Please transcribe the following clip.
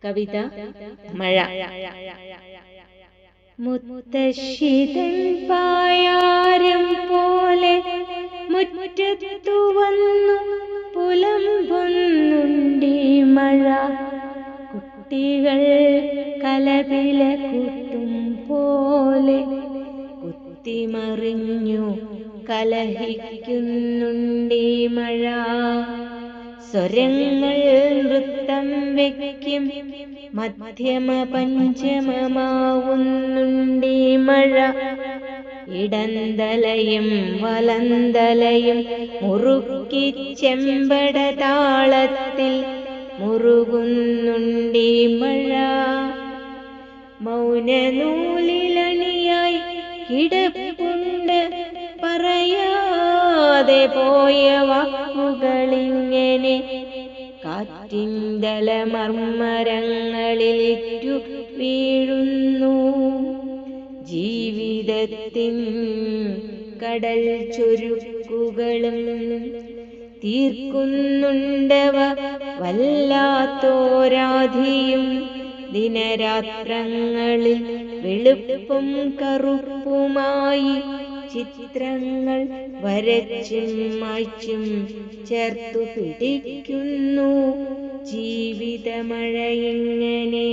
കവിത മഴ. മുത്തശ്ശിതൻ പായാരം പോലെ മുറ്റത്തു വന്നു പുലമ്പുന്നുണ്ടീ മഴ. കുട്ടികൾ കലപില കൂട്ടും പോലെ കുത്തിമറിഞ്ഞു കലഹിക്കുന്നുണ്ടീ മഴ. സ്വരങ്ങൾ നൃത്തം വയ്ക്കും മധ്യമ പഞ്ചമമാവുന്നുണ്ടീ മഴ. ഇടന്തലയും വലന്തലയും മുറുക്കി ചെമ്പട താളത്തിൽ മുറുകുന്നുണ്ടീ മഴ. മൗനനൂലിലണിയായി കിടപ്പുണ്ട് പറയാതെ പോയ വാക്കുകളിങ്ങനെ. കാറ്റിൻതലമർമരങ്ങളിലിറ്റു വീഴുന്നു ജീവിതത്തിൻ കടൽ ചൊരുക്കുകളും. തീർക്കുന്നുണ്ടവ വല്ലാത്തോരാധിയും ദിനരാത്രങ്ങളിൽ വെളുപ്പും കറുപ്പുമായി ചിത്രങ്ങൾ വരച്ചും മായ്ച്ചും ചേർത്തു പിടിക്കുന്നു ജീവിതമഴയിങ്ങനെ.